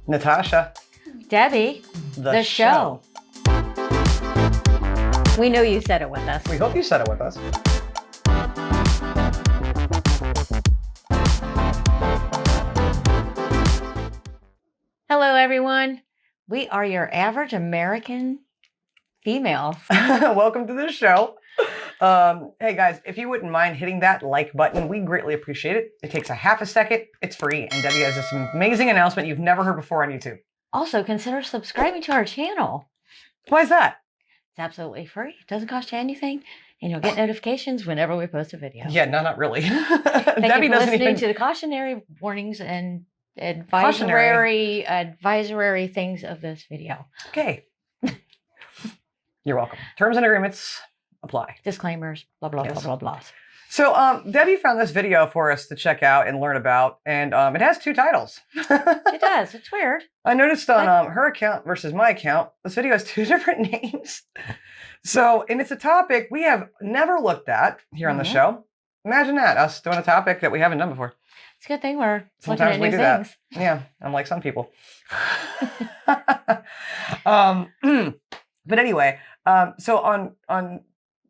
Natasha. Debbie, the show. We know you said it with us. We hope you said it with us. Hello, everyone. We are your average American females. Welcome to the show. Hey guys, if you wouldn't mind hitting that like button, we greatly appreciate it. It takes a half a second. It's free. And Debbie has this amazing announcement you've never heard before on YouTube. Also, consider subscribing to our channel. Why is that? It's absolutely free. It doesn't cost you anything. And you'll get notifications whenever we post a video. Yeah, no, not really. Thank Debbie you for doesn't listening even... to the cautionary warnings and advisory things of this video. Okay. You're welcome. Terms and agreements apply. Disclaimers, blah, blah, Yes. blah, blah, blah. So Debbie found this video for us to check out and learn about, and it has two titles. It does. It's weird. I noticed on her account versus my account, this video has two different names. So, and it's a topic we have never looked at here on the show. Imagine that, us doing a topic that we haven't done before. It's a good thing we're Sometimes looking we at do new things. that. Yeah, unlike some people. But anyway, so on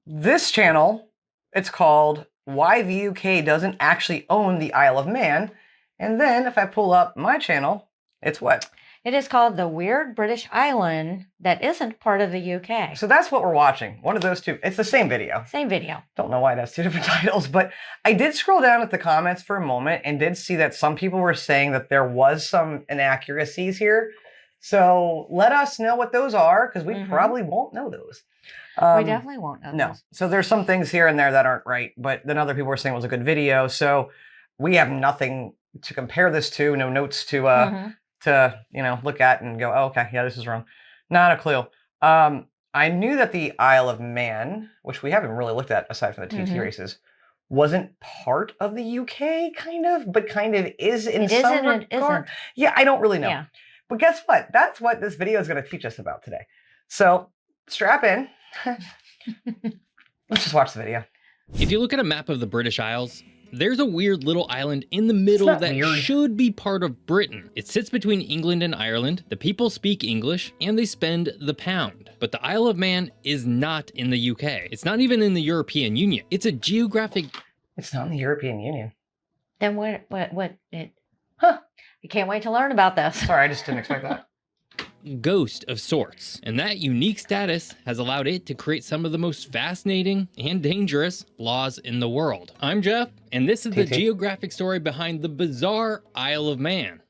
this channel, it's called Why the UK Doesn't Actually Own the Isle of Man. And then if I pull up my channel, it's what? It is called The Weird British Island That Isn't Part of the UK. So that's what we're watching. One of those two. It's the same video. Same video. Don't know why it has two different titles, but I did scroll down at the comments for a moment and did see that some people were saying that there was some inaccuracies here. So let us know what those are, because we probably won't know those. We definitely won't know No. those. So there's some things here and there that aren't right, but then other people were saying it was a good video. So we have nothing to compare this to, no notes to look at and go, oh, okay, yeah, this is wrong. Not a clue. I knew that the Isle of Man, which we haven't really looked at aside from the TT races, wasn't part of the UK, kind of, but kind of is in some regard. It isn't. Yeah, I don't really know. Yeah. But guess what? That's what this video is going to teach us about today. So strap in. Let's just watch the video. If you look at a map of the British Isles, there's a weird little island in the middle that should be part of Britain. It sits between England and Ireland. The people speak English and they spend the pound. But the Isle of Man is not in the UK. It's not even in the European Union. It's a geographic... It's not in the European Union. Then what You can't wait to learn about this. Sorry, I just didn't expect that. Ghost of sorts, and that unique status has allowed it to create some of the most fascinating and dangerous laws in the world. I'm Jeff, and this is the geographic story behind the bizarre Isle of Man.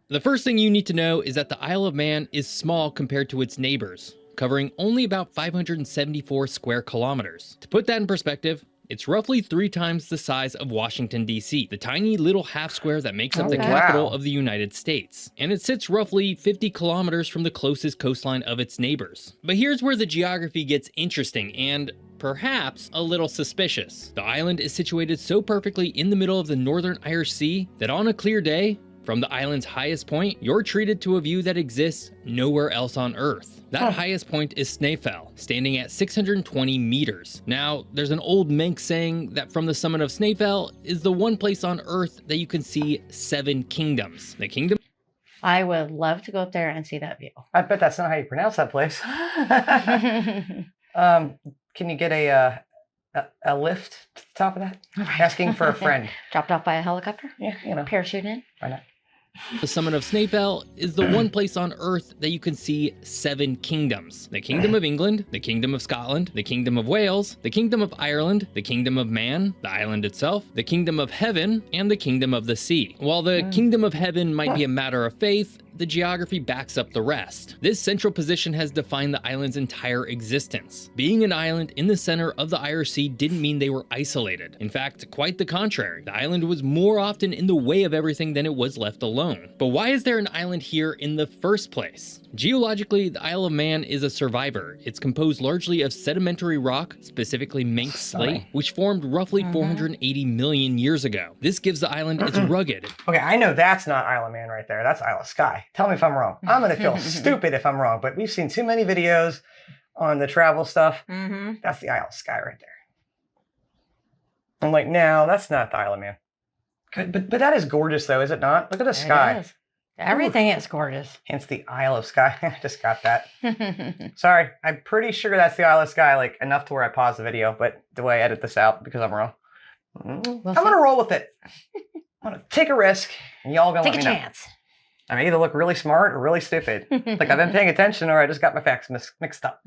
The first thing you need to know is that the Isle of Man is small compared to its neighbors, covering only about 574 square kilometers. To put that in perspective, it's roughly 3 times the size of Washington, D.C., the tiny little half square that makes up the capital of the United States. And it sits roughly 50 kilometers from the closest coastline of its neighbors. But here's where the geography gets interesting and perhaps a little suspicious. The island is situated so perfectly in the middle of the Northern Irish Sea that on a clear day, from the island's highest point, you're treated to a view that exists nowhere else on Earth. That highest point is Snaefell, standing at 620 meters. Now, there's an old Manx saying that from the summit of Snaefell is the one place on Earth that you can see 7 kingdoms. The kingdom... I would love to go up there and see that view. I bet that's not how you pronounce that place. Can you get a lift to the top of that? Asking for a friend. Dropped off by a helicopter? Yeah, you know. Parachute in? Why not? The summit of Snaefell is the one place on Earth that you can see 7 kingdoms. The Kingdom of England, the Kingdom of Scotland, the Kingdom of Wales, the Kingdom of Ireland, the Kingdom of Man, the island itself, the Kingdom of Heaven, and the Kingdom of the Sea. While the Kingdom of Heaven might be a matter of faith, the geography backs up the rest. This central position has defined the island's entire existence. Being an island in the center of the Irish Sea didn't mean they were isolated. In fact, quite the contrary. The island was more often in the way of everything than it was left alone. But why is there an island here in the first place? Geologically, the Isle of Man is a survivor. It's composed largely of sedimentary rock, specifically Manx slate, which formed roughly 480 million years ago. This gives the island its rugged. Okay, I know that's not Isle of Man right there. That's Isle of Skye. Tell me if I'm wrong. I'm going to feel stupid if I'm wrong, but we've seen too many videos on the travel stuff. That's the Isle of Skye right there. I'm like, no, that's not the Isle of Man. Good, but that is gorgeous, though, is it not? Look at the sky. It is. Everything is gorgeous. Hence the Isle of Skye. I just got that. Sorry, I'm pretty sure that's the Isle of Skye, like enough to where I pause the video, but the way I edit this out because I'm wrong. I'm gonna roll with it. I'm gonna take a risk, and y'all gonna take let a me know. chance. I may either look really smart or really stupid. Like I've been paying attention, or I just got my facts mixed up.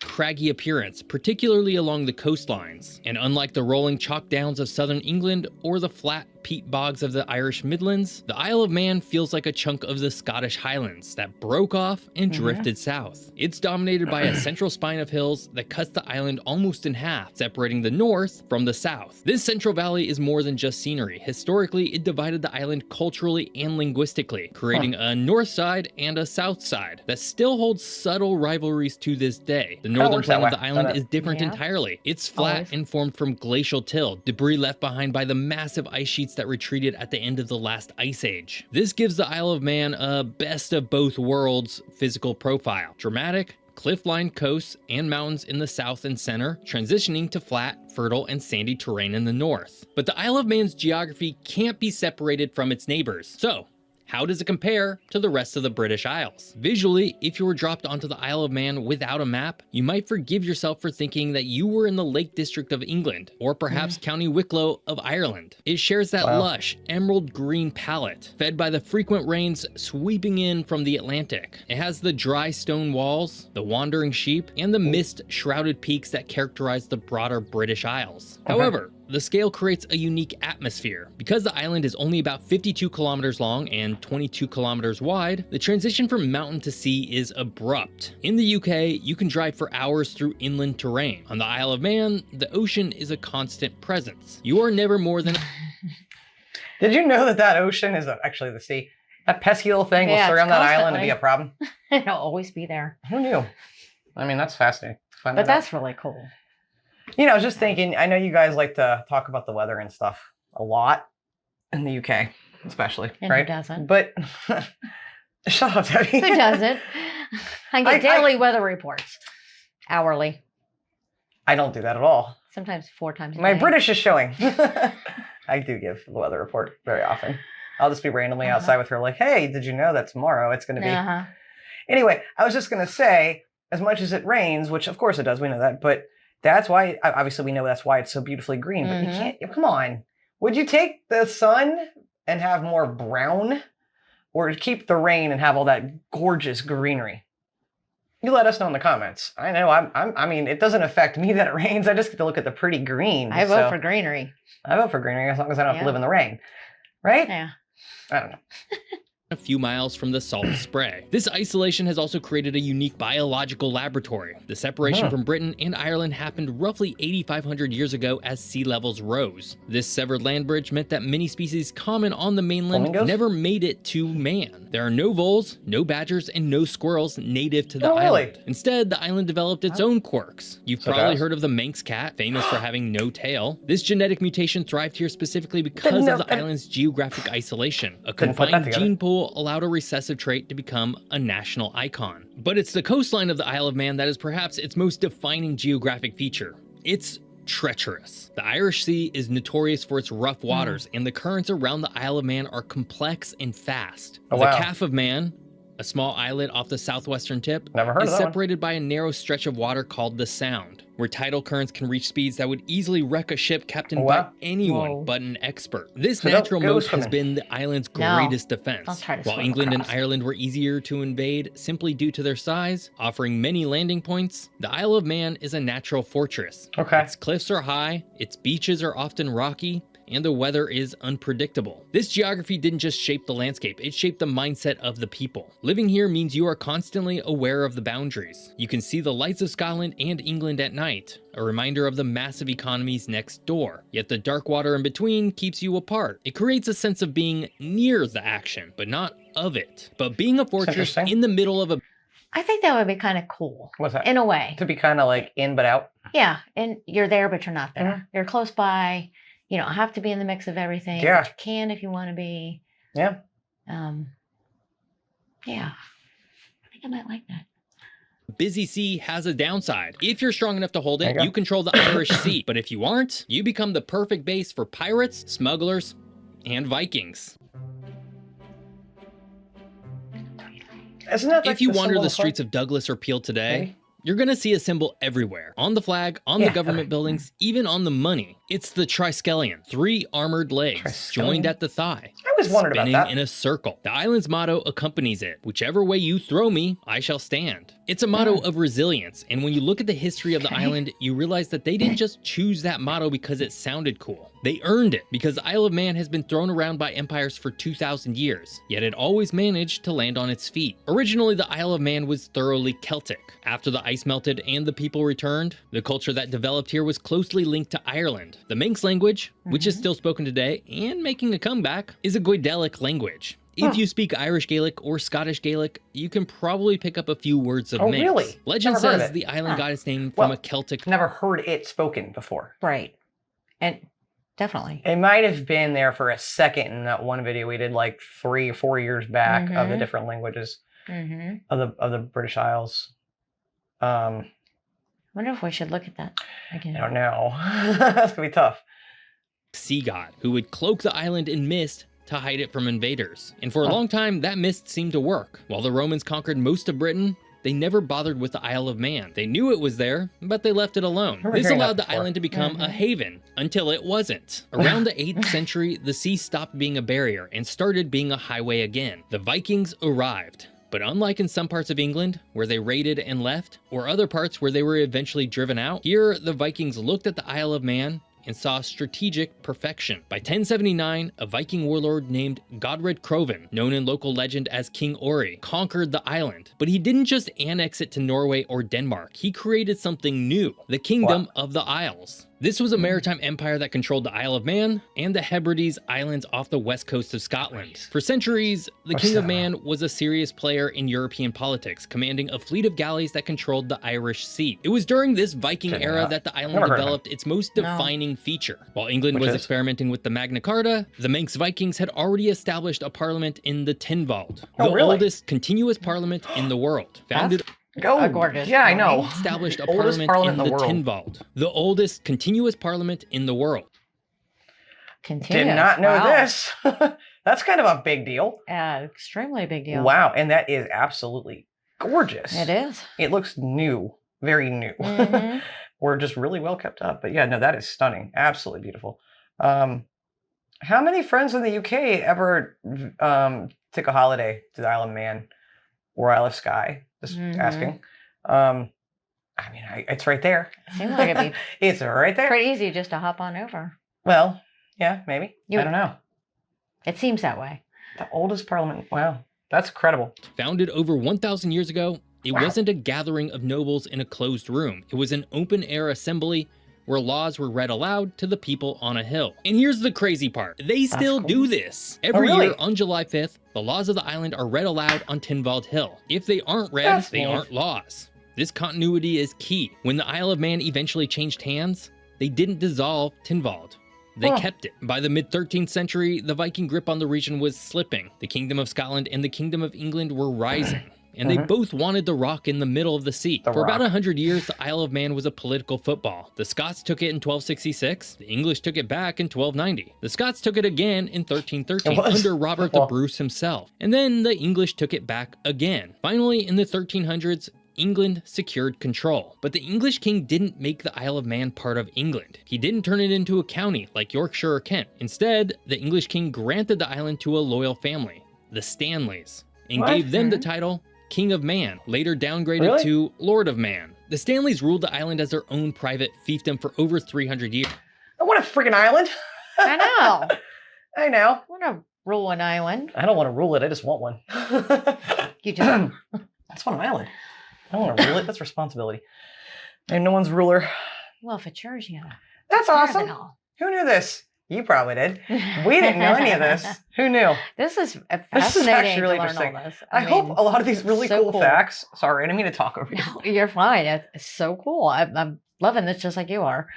Craggy appearance, particularly along the coastlines. And unlike the rolling chalk downs of southern England or the flat peat bogs of the Irish Midlands, the Isle of Man feels like a chunk of the Scottish Highlands that broke off and drifted south. It's dominated by a central spine of hills that cuts the island almost in half, separating the north from the south. This central valley is more than just scenery. Historically, it divided the island culturally and linguistically, creating a north side and a south side that still holds subtle rivalries to this day. The northern plane of the island is different entirely. It's flat and formed from glacial till, debris left behind by the massive ice sheets that retreated at the end of the last ice age. This gives the Isle of Man a best of both worlds physical profile. Dramatic, cliff-lined coasts and mountains in the south and center, transitioning to flat, fertile, and sandy terrain in the north. But the Isle of Man's geography can't be separated from its neighbors. So, how does it compare to the rest of the British Isles? Visually, if you were dropped onto the Isle of Man without a map, you might forgive yourself for thinking that you were in the Lake District of England, or perhaps County Wicklow of Ireland. It shares that lush, emerald green palette, fed by the frequent rains sweeping in from the Atlantic. It has the dry stone walls, the wandering sheep, and the mist-shrouded peaks that characterize the broader British Isles. However, the scale creates a unique atmosphere. Because the island is only about 52 kilometers long and 22 kilometers wide, the transition from mountain to sea is abrupt. In the UK, you can drive for hours through inland terrain. On the Isle of Man, the ocean is a constant presence. You are never more than... Did you know that ocean is actually the sea? That pesky little thing will surround that island and be a problem. It'll always be there. Who knew? I mean, that's fascinating. But that's really cool. You know, I was just thinking, I know you guys like to talk about the weather and stuff a lot in the UK, especially, and right? Who doesn't? But shut up, Debbie. Who doesn't? I get daily weather reports, hourly. I don't do that at all. Sometimes 4 times a day. My British is showing. I do give the weather report very often. I'll just be randomly outside with her like, hey, did you know that tomorrow it's going to be... Anyway, I was just going to say, as much as it rains, which of course it does, we know that, but that's why, obviously we know that's why it's so beautifully green, but you can't, come on. Would you take the sun and have more brown, or keep the rain and have all that gorgeous greenery? You let us know in the comments. I know, I mean, it doesn't affect me that it rains. I just get to look at the pretty green. I vote for greenery. I vote for greenery as long as I don't have to live in the rain. Right? Yeah. I don't know. A few miles from the salt spray. This isolation has also created a unique biological laboratory. The separation from Britain and Ireland happened roughly 8,500 years ago as sea levels rose. This severed land bridge meant that many species common on the mainland never made it to man. There are no voles, no badgers, and no squirrels native to the island. Instead, the island developed its own quirks. You've probably heard of the Manx cat, famous for having no tail. This genetic mutation thrived here specifically because of the island's geographic isolation. A confined gene pool allowed a recessive trait to become a national icon. But it's the coastline of the Isle of Man that is perhaps its most defining geographic feature. It's treacherous. The Irish Sea is notorious for its rough waters, and the currents around the Isle of Man are complex and fast. The Calf of Man, a small islet off the southwestern tip, is separated by a narrow stretch of water called the Sound, where tidal currents can reach speeds that would easily wreck a ship captained by anyone but an expert. This natural moat has been the island's greatest defense. While England and Ireland were easier to invade simply due to their size, offering many landing points, the Isle of Man is a natural fortress. Its cliffs are high, its beaches are often rocky, and the weather is unpredictable. This geography didn't just shape the landscape, it shaped the mindset of the people. Living here means you are constantly aware of the boundaries. You can see the lights of Scotland and England at night, a reminder of the massive economies next door. Yet the dark water in between keeps you apart. It creates a sense of being near the action, but not of it. But being a fortress in the middle of a... I think that would be kind of cool. What's that? In a way. To be kind of like in but out? Yeah, and you're there, but you're not there. You're close by. You don't have to be in the mix of everything. Yeah. But you can if you want to be. Yeah. Yeah. I think I might like that. Busy sea has a downside. If you're strong enough to hold it, you control the Irish Sea. But if you aren't, you become the perfect base for pirates, smugglers, and Vikings. Isn't that like If you the wander symbol the of streets of Douglas or Peel today, Maybe. you're gonna see a symbol everywhere. On the flag, on the Yeah, government okay. buildings, even on the money. It's the triskelion, 3 armored legs, Triskelion? joined at the thigh. I always wondered about Spinning that. in a circle. The island's motto accompanies it. Whichever way you throw me, I shall stand. It's a motto of resilience, and when you look at the history of the island, you realize that they didn't just choose that motto because it sounded cool. They earned it, because the Isle of Man has been thrown around by empires for 2,000 years, yet it always managed to land on its feet. Originally, the Isle of Man was thoroughly Celtic. After the ice melted and the people returned, the culture that developed here was closely linked to Ireland. The Manx language, which is still spoken today and making a comeback, is a Goidelic language. If you speak Irish Gaelic or Scottish Gaelic, you can probably pick up a few words of Oh, Manx. really? Legend Never heard of says it. the island got its name Well, from a Celtic. Never heard it spoken before. Right. And definitely. It might have been there for a second in that one video we did like 3 or 4 years back of the different languages of the British Isles. I wonder if we should look at that again. I don't know. That's gonna be tough. Sea god who would cloak the island in mist to hide it from invaders. And for a long time, that mist seemed to work. While the Romans conquered most of Britain, they never bothered with the Isle of Man. They knew it was there, but they left it alone. remember This hearing that allowed the before. island to become a haven, until it wasn't. Around the 8th century, the sea stopped being a barrier and started being a highway again. The Vikings arrived. But unlike in some parts of England, where they raided and left, or other parts where they were eventually driven out, here the Vikings looked at the Isle of Man and saw strategic perfection. By 1079, a Viking warlord named Godred Crovan, known in local legend as King Ori, conquered the island. But he didn't just annex it to Norway or Denmark, he created something new, the Kingdom of the Isles. This was a maritime empire that controlled the Isle of Man and the Hebrides Islands off the west coast of Scotland. For centuries, the King of Man was a serious player in European politics, commanding a fleet of galleys that controlled the Irish Sea. It was during this Viking era that the island developed its most defining feature. While England was experimenting with the Magna Carta, the Manx Vikings had already established a parliament in the Tinwald, the oldest continuous parliament in the world. Founded gorgeous. Yeah, I know. established a Oldest parliament in the world. Tinwald, the oldest continuous parliament in the world. Continuous. Did not know Wow. this. That's kind of a big deal. Extremely big deal. Wow, and that is absolutely gorgeous. It is. It looks new, very new. Or just really well kept up. But yeah, no, that is stunning. Absolutely beautiful. How many friends in the UK ever took a holiday to the Isle of Man or Isle of Skye? Just asking. I mean, it's right there. Seems like it'd be It's right there. pretty easy just to hop on over. Well, yeah, maybe. I don't know. It seems that way. The oldest parliament. Wow, that's incredible. Founded over 1,000 years ago, it wasn't a gathering of nobles in a closed room. It was an open-air assembly where laws were read aloud to the people on a hill. And here's the crazy part. They still do this. Every year on July 5th, the laws of the island are read aloud on Tinwald Hill. If they aren't read, they aren't laws. This continuity is key. When the Isle of Man eventually changed hands, they didn't dissolve Tinwald. They kept it. By the mid-13th century, the Viking grip on the region was slipping. The Kingdom of Scotland and the Kingdom of England were rising. And they both wanted the rock in the middle of the sea. For about 100 years, the Isle of Man was a political football. The Scots took it in 1266. The English took it back in 1290. The Scots took it again in 1313 under Robert the Bruce himself. And then the English took it back again. Finally, in the 1300s, England secured control. But the English king didn't make the Isle of Man part of England. He didn't turn it into a county like Yorkshire or Kent. Instead, the English king granted the island to a loyal family, the Stanleys, and gave them the title King of Man, later downgraded to Lord of Man. The Stanleys ruled the island as their own private fiefdom for over 300 years. I want a freaking island. I know. I know. I want to rule an island. I don't want to rule it. I just want one. You just I just want an island. I don't want to rule it. That's responsibility. And no one's ruler. well, if it's yours, you gotta That's have awesome. it all. Who knew this? You probably did. We didn't know any of this. Who knew? This is fascinating. This is actually really to learn interesting. all this. I hope mean, a lot of these really so cool facts. Sorry, I didn't mean to talk over you. no, you're fine. It's so cool. I'm loving this just like you are.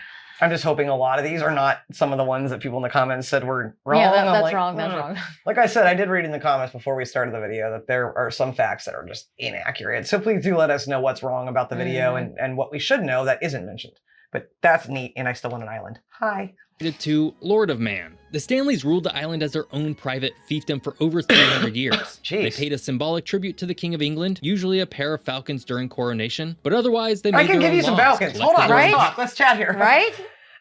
I'm just hoping a lot of these are not some of the ones that people in the comments said were wrong. Yeah, I'm that's like, wrong. That's "Mm." wrong. Like I said, I did read in the comments before we started the video that there are some facts that are just inaccurate. So please do let us know what's wrong about the video and what we should know that isn't mentioned. But that's neat, and I still want an island. Hi. to Lord of Man. The Stanleys ruled the island as their own private fiefdom for over 300 years. They paid a symbolic tribute to the King of England, usually a pair of falcons during coronation, but otherwise they made I can give you some falcons. Hold on, let's chat here. Right?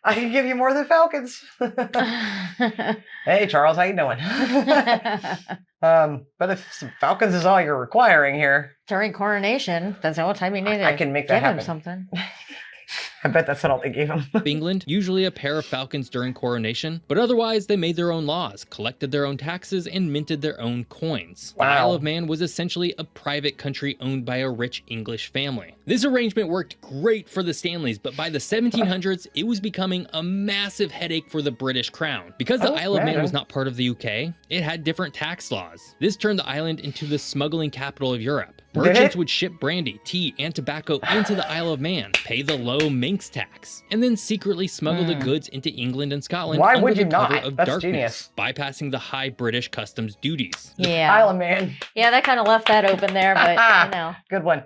I can give you more than falcons. Hey, Charles, how you doing? But if some falcons is all you're requiring here. During coronation, that's the only time you need it. I can make that happen. Give him something. I bet that's not all they gave him. England, usually a pair of falcons during coronation, but otherwise they made their own laws, collected their own taxes, and minted their own coins. Wow. The Isle of Man was essentially a private country owned by a rich English family. This arrangement worked great for the Stanleys, but by the 1700s, it was becoming a massive headache for the British crown. Because the Isle of Man was not part of the UK, it had different tax laws. This turned the island into the smuggling capital of Europe. Merchants would ship brandy, tea, and tobacco into the Isle of Man, pay the low Minx tax, and then secretly smuggle the goods into England and Scotland under the cover of darkness, bypassing the high British customs duties. Yeah. Isle of Man. Yeah, that kind of left that open there, but you know. Good one.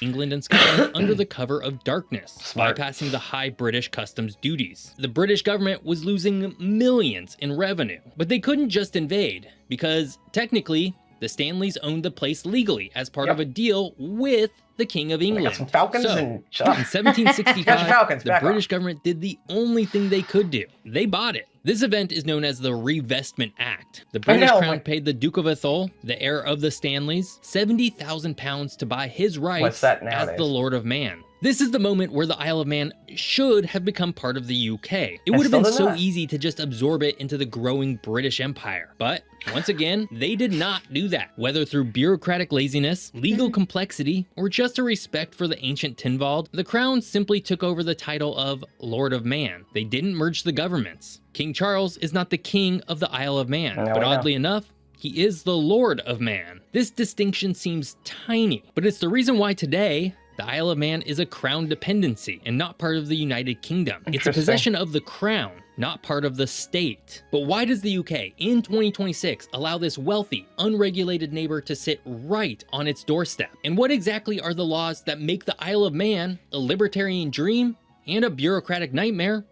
England and Scotland under the cover of darkness, bypassing the high British customs duties. The British government was losing millions in revenue, but they couldn't just invade, because technically, the Stanleys owned the place legally as part of a deal with the King of England. Got some falcons so, and in 1765, falcons, the British government did the only thing they could do. They bought it. This event is known as the Revestment Act. The British Crown paid the Duke of Atholl, the heir of the Stanleys, £70,000 to buy his rights as the Lord of Man. This is the moment where the Isle of Man should have become part of the UK. It would have been so easy to just absorb it into the growing British Empire. But once again, they did not do that. Whether through bureaucratic laziness, legal complexity, or just a respect for the ancient Tinwald, the Crown simply took over the title of Lord of Man. They didn't merge the governments. King Charles is not the king of the Isle of Man, but oddly enough, he is the Lord of Man. This distinction seems tiny, but it's the reason why today, the Isle of Man is a crown dependency and not part of the United Kingdom. It's a possession of the crown, not part of the state. But why does the UK, in 2026, allow this wealthy, unregulated neighbor to sit right on its doorstep? And what exactly are the laws that make the Isle of Man a libertarian dream and a bureaucratic nightmare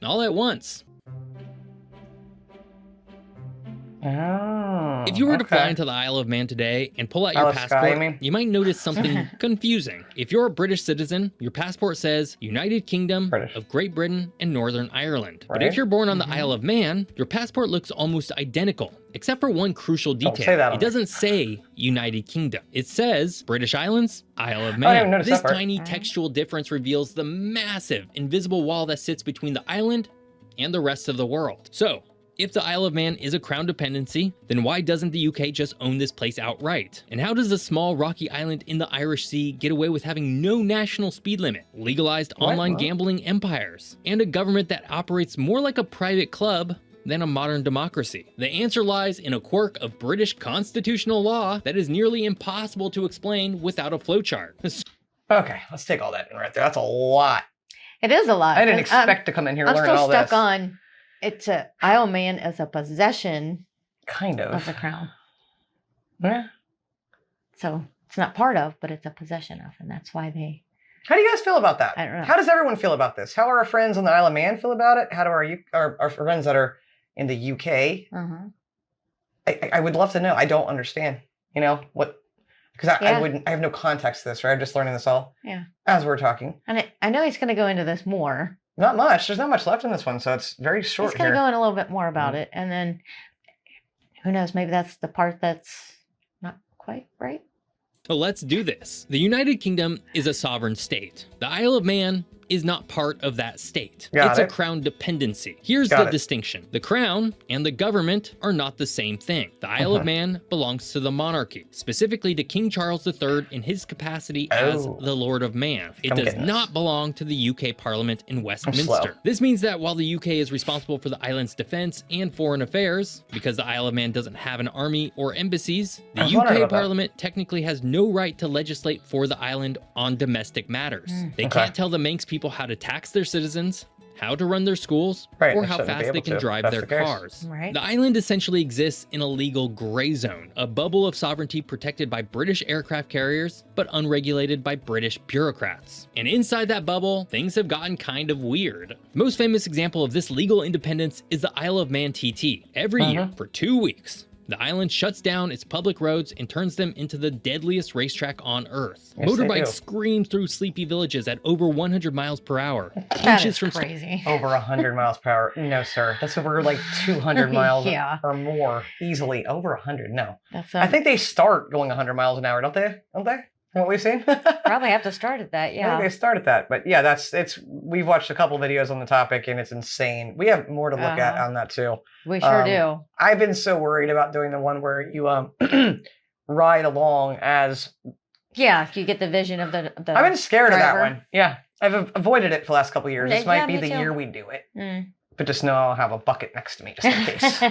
all at once? Oh, if you were to fly into the Isle of Man today and pull out your passport, you might notice something confusing. If you're a British citizen, your passport says United Kingdom of Great Britain and Northern Ireland. But if you're born on the Isle of Man, your passport looks almost identical, except for one crucial detail. It doesn't say United Kingdom. It says British Islands, Isle of Man. This tiny textual difference reveals the massive invisible wall that sits between the island and the rest of the world. So, if the Isle of Man is a crown dependency, then why doesn't the UK just own this place outright? And how does a small rocky island in the Irish Sea get away with having no national speed limit, legalized online gambling empires, and a government that operates more like a private club than a modern democracy? The answer lies in a quirk of British constitutional law that is nearly impossible to explain without a flowchart. Okay, let's take all that in right there. That's a lot. It is a lot. I didn't expect to come in here and learn all this. I'm still stuck on it's a Isle of Man as a possession of the crown. Yeah. So it's not part of, but it's a possession of, and that's why they. How do you guys feel about that? I don't know. How does everyone feel about this? How are our friends on the Isle of Man feel about it? How do our friends that are in the UK? I would love to know. I don't understand. You know what? Because I have no context to this, right? I'm just learning this all as we're talking. And I know he's going to go into this more. Not much. There's not much left in this one, so it's very short. He's going to go in a little bit more about it, and then who knows? Maybe that's the part that's not quite right. So let's do this. The United Kingdom is a sovereign state. The Isle of Man is not part of that state. It's a crown dependency. Here's the distinction. The crown and the government are not the same thing. The Isle of Man belongs to the monarchy, specifically to King Charles III in his capacity as the Lord of Man. It does not belong to the UK Parliament in Westminster. This means that while the UK is responsible for the island's defense and foreign affairs, because the Isle of Man doesn't have an army or embassies, the UK Parliament technically has no right to legislate for the island on domestic matters. They can't tell the Manx people how to tax their citizens, how to run their schools, Right, or they how shouldn't be fast they able can to, drive that's their the case. cars. Right. The island essentially exists in a legal gray zone, a bubble of sovereignty protected by British aircraft carriers, but unregulated by British bureaucrats. And inside that bubble, things have gotten kind of weird. Most famous example of this legal independence is the Isle of Man TT. Every year, for 2 weeks, the island shuts down its public roads and turns them into the deadliest racetrack on Earth. Yes, they Motorbikes do. scream through sleepy villages at over 100 miles per hour. That inches is from crazy. Over 100 miles per hour. No, sir. That's over like 200 miles Yeah. or more easily. Over 100. No. That's I think they start going 100 miles an hour, don't they? Don't they? From what we've seen? probably have to start at that. I Yeah. think they started that. But yeah, we've watched a couple videos on the topic and it's insane. We have more to look at on that too. We sure do. I've been so worried about doing the one where you ride along as. Yeah, you get the vision of the I've been scared of that driver. one. Yeah, I've avoided it for the last couple of years. This Yeah, might be me the too. year we do it. Mm. But just know I'll have a bucket next to me just in case.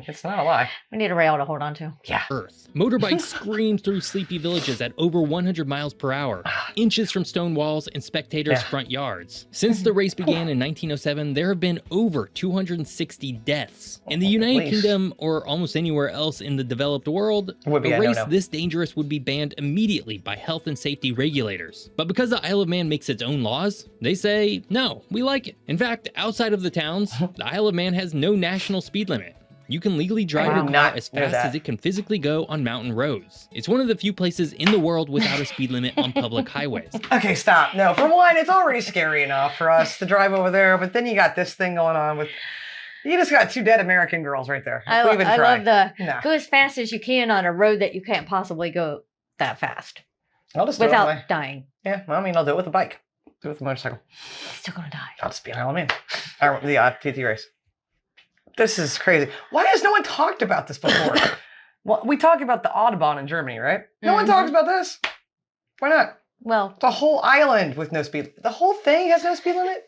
It's not a lie. We need a rail to hold on to. Yeah. Earth. Motorbikes scream through sleepy villages at over 100 miles per hour, inches from stone walls and spectators' front yards. Since the race began in 1907, there have been over 260 deaths. In the United Please. Kingdom, or almost anywhere else in the developed world, Would be a a race no-no. this dangerous would be banned immediately by health and safety regulators. But because the Isle of Man makes its own laws, they say, no, we like it. In fact, outside of the towns, the Isle of Man has no national speed limit. You can legally drive I your did car not as know fast that. as it can physically go on mountain roads. It's one of the few places in the world without a speed limit on public highways. Okay, stop. No, for one, it's already scary enough for us to drive over there, but then you got this thing going on with. You just got two dead American girls right there. I If we even try. love the Nah. go as fast as you can on a road that you can't possibly go that fast I'll just do it with without my. dying. Yeah, well, I mean, I'll do it with a bike. Do it with a motorcycle. Still gonna die. I'll just be an Isle of Man. Or the TT race. This is crazy. Why has no one talked about this before? Well, we talk about the Autobahn in Germany, right? No one Mhm. talks about this. Why not? Well, The whole island with no speed. The whole thing has no speed limit?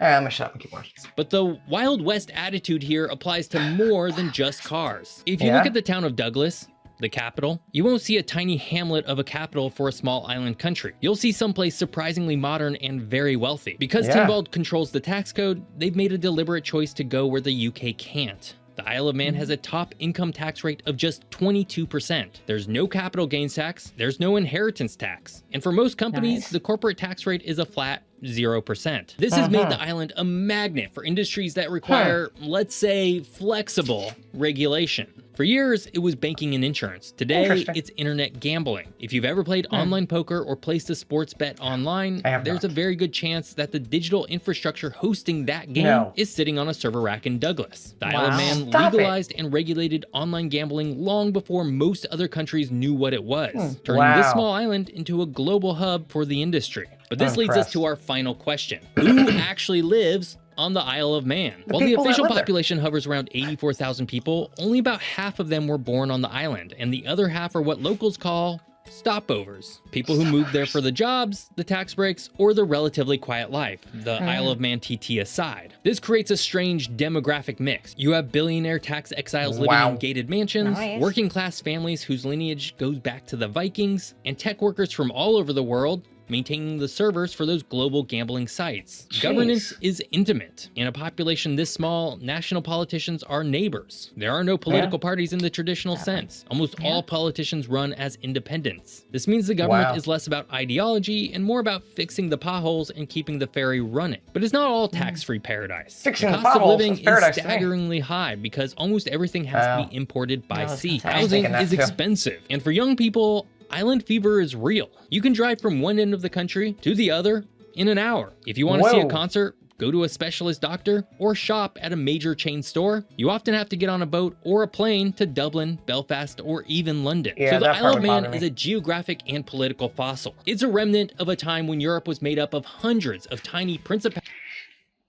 All right, I'm gonna shut up and keep watching. But the Wild West attitude here applies to more than just cars. If you Yeah? look at the town of Douglas, the capital, you won't see a tiny hamlet of a capital for a small island country. You'll see someplace surprisingly modern and very wealthy. Because Yeah. Tinwald controls the tax code, they've made a deliberate choice to go where the UK can't. The Isle of Man has a top income tax rate of just 22%. There's no capital gains tax, there's no inheritance tax. And for most companies, Nice. the corporate tax rate is a flat 0%. This has made the island a magnet for industries that require, let's say, flexible regulation. For years, it was banking and insurance. Today, Interesting. it's internet gambling. If you've ever played online poker or placed a sports bet online, I have there's not. a very good chance that the digital infrastructure hosting that game No. is sitting on a server rack in Douglas. The Isle of Wow. Man Stop it. legalized and regulated online gambling long before most other countries knew what it was, turning this Wow. small island into a global hub for the industry. But this I'm leads us impressed. to our final question. Who actually lives on the Isle of Man? While the people that official live there. population hovers around 84,000 people, only about half of them were born on the island, and the other half are what locals call stopovers. People who moved there for the jobs, the tax breaks, or the relatively quiet life, the Isle of Man TT aside. This creates a strange demographic mix. You have billionaire tax exiles living Wow. in gated mansions, Nice. working class families whose lineage goes back to the Vikings, and tech workers from all over the world maintaining the servers for those global gambling sites. Jeez. Governance is intimate. In a population this small, national politicians are neighbors. There are no political parties in the traditional sense. Almost all politicians run as independents. This means the government Wow. is less about ideology and more about fixing the potholes and keeping the ferry running. But it's not all tax-free paradise. Fixing the the cost of potholes living is paradise is to me. staggeringly high because almost everything has to Wow. be imported by I was sea. gonna say. Housing Thinking that is too. expensive. And for young people, island fever is real. You can drive from one end of the country to the other in an hour. If you want to see a Whoa. concert, go to a specialist doctor, or shop at a major chain store, you often have to get on a boat or a plane to Dublin, Belfast, or even London. Yeah, So the that Isle part of would Man bother is me. a geographic and political fossil. It's a remnant of a time when Europe was made up of hundreds of tiny principalities.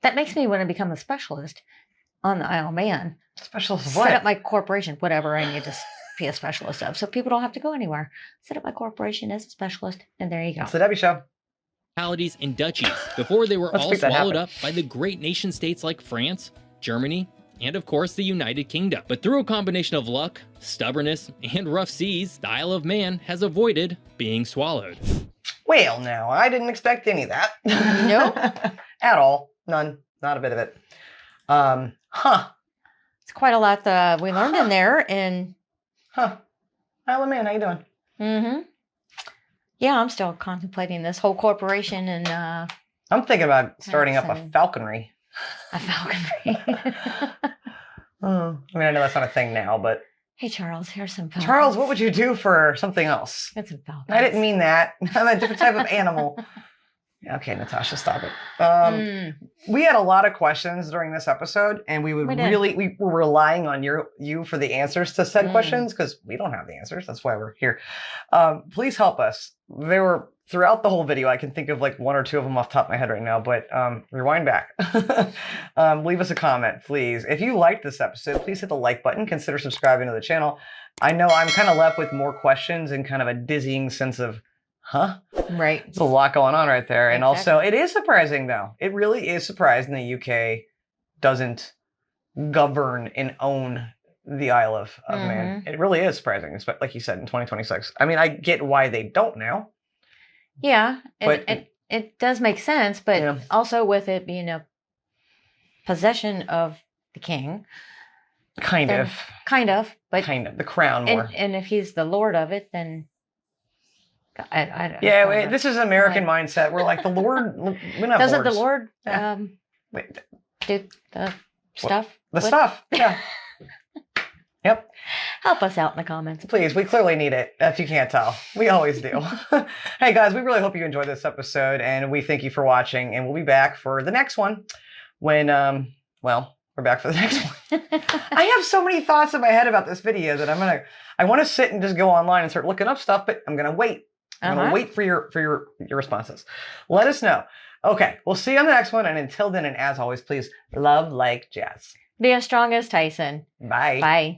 that makes me want to become a specialist on the Isle of Man. Specialist of Set up what? my corporation, whatever I need to be a specialist of, so people don't have to go anywhere. Set up my corporation as a specialist, and there you go. It's the Debbie Show. And duchies before they were Let's all make that swallowed happen. up by the great nation states like France, Germany, and of course the United Kingdom. But through a combination of luck, stubbornness, and rough seas, the Isle of Man has avoided being swallowed. Well, now, I didn't expect any of that. Nope. At all. None. Not a bit of it. It's quite a lot that we learned in there. And Isle of Man, how you doing? mm-hmm. Yeah, I'm still contemplating this whole corporation and I'm thinking about starting up a Fascinating. falconry. a falconry. I mean, I know that's not a thing now, but Hey, Charles, here's some falcons. Charles, what would you do for something else? Get some falcons. I didn't mean that. I'm a different type of animal. Okay, Natasha, stop it. We had a lot of questions during this episode, and we were relying on you for the answers to said questions because we don't have the answers. That's why we're here. Please help us. There were throughout the whole video. I can think of like one or two of them off the top of my head right now, but rewind back. Leave us a comment, please. If you liked this episode, please hit the like button. Consider subscribing to the channel. I know I'm kind of left with more questions and kind of a dizzying sense of, Right. There's a lot going on right there. And Exactly. also, it is surprising, though. It really is surprising the UK doesn't govern and own the Isle of Man. It really is surprising, like you said, in 2026. I mean, I get why they don't now. Yeah, But- and it does make sense, but Yeah. also with it being a possession of the king, Kind Then- of. but The crown more. and if he's the lord of it, then I Yeah, don't know. this is American mindset. We're like, the Lord, we're not Doesn't the lords. Lord Yeah. Wait, do the stuff? the with- stuff. Yeah. Yep. Help us out in the comments. Please, we clearly need it, if you can't tell. We always do. Hey, guys, we really hope you enjoyed this episode, and we thank you for watching, and we'll be back for the next one when, we're back for the next one. I have so many thoughts in my head about this video that I want to sit and just go online and start looking up stuff, but I'm going to wait. I'm going to wait for your responses. Let us know. Okay, we'll see you on the next one, and until then, and as always, please love like jazz. Be as strong as Tyson. Bye. Bye.